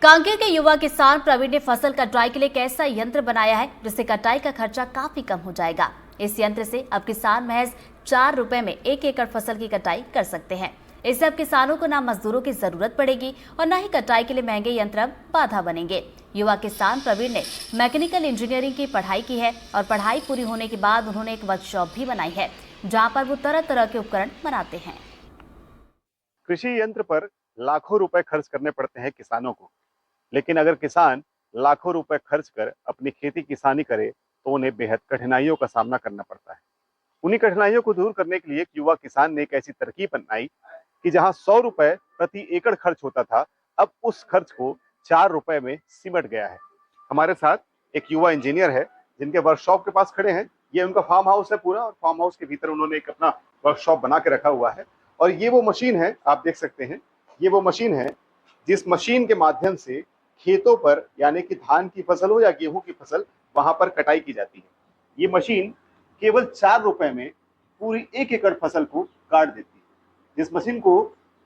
कांकेर के युवा किसान प्रवीण ने फसल कटाई के लिए एक ऐसा यंत्र बनाया है जिससे कटाई का खर्चा काफी कम हो जाएगा। इस यंत्र से अब किसान महज 4 रुपए में 1 एकड़ फसल की कटाई कर सकते हैं। इससे अब किसानों को न मजदूरों की जरूरत पड़ेगी और न ही कटाई के लिए महंगे यंत्र अब बाधा बनेंगे। युवा किसान प्रवीण ने मैकेनिकल इंजीनियरिंग की पढ़ाई की है और पढ़ाई पूरी होने के बाद उन्होंने एक वर्कशॉप भी बनाई है जहाँ पर वो तरह तरह के उपकरण बनाते हैं। कृषि यंत्र पर लाखों रुपए खर्च करने पड़ते हैं किसानों को, लेकिन अगर किसान लाखों रुपए खर्च कर अपनी खेती किसानी करे तो उन्हें बेहद कठिनाइयों का सामना करना पड़ता है। उन्हीं कठिनाइयों को दूर करने के लिए एक युवा किसान ने एक ऐसी तरकीब अपनाई कि जहां 100 रुपए प्रति एकड़ खर्च होता था, अब उस खर्च को 4 रुपए में सिमट गया है। हमारे साथ एक युवा इंजीनियर है जिनके वर्कशॉप के पास खड़े हैं। ये उनका फार्म हाउस है पूरा, और फार्म हाउस के भीतर उन्होंने एक अपना वर्कशॉप बना के रखा हुआ है। और ये वो मशीन है, आप देख सकते हैं, ये वो मशीन है जिस मशीन के माध्यम से खेतों पर, यानी कि धान की फसल हो या गेहूं की फसल, वहां पर कटाई की जाती है। ये मशीन केवल 4 रुपए में पूरी 1 एकड़ फसल को काट देती है। जिस मशीन को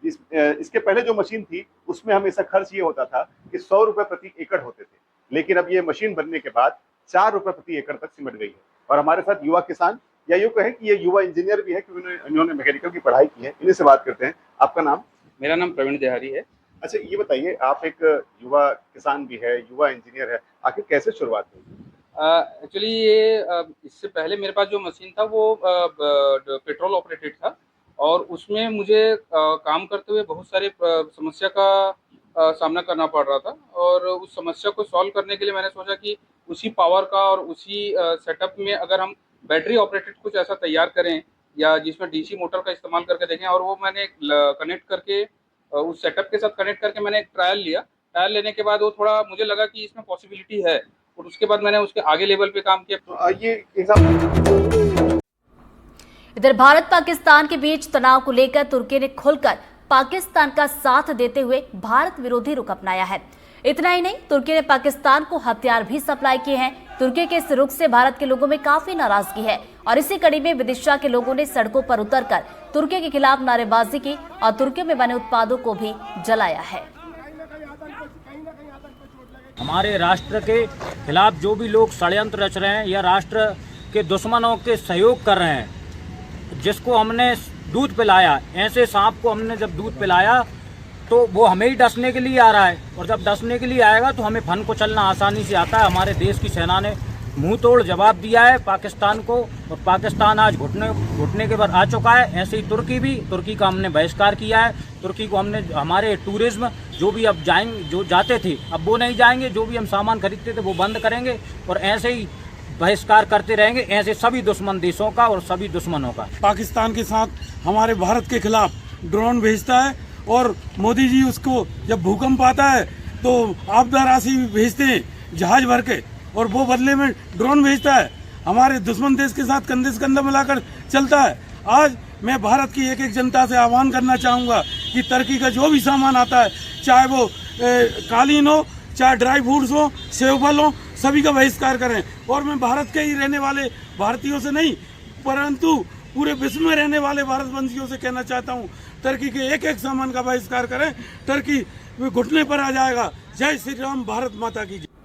इसके पहले जो मशीन थी उसमें हमेशा खर्च ये होता था कि 100 रुपए प्रति एकड़ होते थे, लेकिन अब ये मशीन बनने के बाद 4 रुपए प्रति एकड़ तक सिमट गई है। और हमारे साथ युवा किसान, या यूं कहें कि ये युवा इंजीनियर भी है क्योंकि इन्होंने मैकेनिकल की पढ़ाई की है। इन्हीं से बात करते हैं। आपका नाम? मेरा नाम प्रवीण देहारी है। अच्छा, ये बताइए, आप एक युवा किसान भी है, युवा इंजीनियर है, आखिर कैसे शुरुआत हुई? एक्चुअली ये इससे पहले मेरे पास जो मशीन था वो पेट्रोल ऑपरेटेड था, और उसमें मुझे काम करते हुए बहुत सारे समस्या का सामना करना पड़ रहा था। और उस समस्या को सॉल्व करने के लिए मैंने सोचा कि उसी पावर का और उसी सेटअप में अगर हम बैटरी ऑपरेटेड कुछ ऐसा तैयार करें, या जिसमें डीसी मोटर का इस्तेमाल करके देखें। और वो मैंने कनेक्ट करके उस सेटअप के साथ कनेक्ट करके मैंने एक ट्रायल लिया। ट्रायल लेने के बाद वो थोड़ा मुझे लगा कि इसमें पॉसिबिलिटी है, और उसके बाद मैंने उसके आगे लेवल पे काम किया। तो ये इधर भारत पाकिस्तान के बीच तनाव को लेकर तुर्की ने खुलकर पाकिस्तान का साथ देते हुए भारत विरोधी रुख अपनाया है। इतना ही नहीं, तुर्की ने पाकिस्तान को हथियार भी सप्लाई किए हैं। तुर्की के इस रुख से भारत के लोगों में काफी नाराजगी है और इसी कड़ी में विदिशा के लोगों ने सड़कों पर उतरकर तुर्की के खिलाफ नारेबाजी की और तुर्की में बने उत्पादों को भी जलाया है। हमारे राष्ट्र के खिलाफ जो भी लोग षड्यंत्र रच रहे हैं या राष्ट्र के दुश्मनों के सहयोग कर रहे हैं, जिसको हमने दूध पिलाया, ऐसे सांप को हमने जब दूध पिलाया तो वो हमें ही डसने के लिए आ रहा है, और जब डसने के लिए आएगा तो हमें फन को चलना आसानी से आता है। हमारे देश की सेना ने मुंह तोड़ जवाब दिया है पाकिस्तान को, और पाकिस्तान आज घुटने के बाद आ चुका है। ऐसे ही तुर्की का हमने बहिष्कार किया है। तुर्की को हमने, हमारे टूरिज्म जो भी अब जो जाते थे अब वो नहीं जाएंगे, जो भी हम सामान खरीदते थे वो बंद करेंगे, और ऐसे ही बहिष्कार करते रहेंगे, ऐसे सभी दुश्मन देशों का और सभी दुश्मनों का। पाकिस्तान के साथ हमारे भारत के खिलाफ ड्रोन भेजता है, और मोदी जी उसको जब भूकंप आता है तो आपदा राशि भेजते हैं जहाज भर के, और वो बदले में ड्रोन भेजता है। हमारे दुश्मन देश के साथ कंधे से कंधा मिलाकर चलता है। आज मैं भारत की एक एक जनता से आह्वान करना चाहूँगा कि तुर्की का जो भी सामान आता है, चाहे वो कालीन हो, चाहे ड्राई फ्रूट्स हो, सेब फल हो, सभी का बहिष्कार करें। और मैं भारत के ही रहने वाले भारतीयों से नहीं, परंतु पूरे विश्व में रहने वाले भारतवंशियों से कहना चाहता हूँ, तुर्की के एक एक सामान का बहिष्कार करें। तुर्की घुटने पर आ जाएगा। जय श्री राम, भारत माता की जय।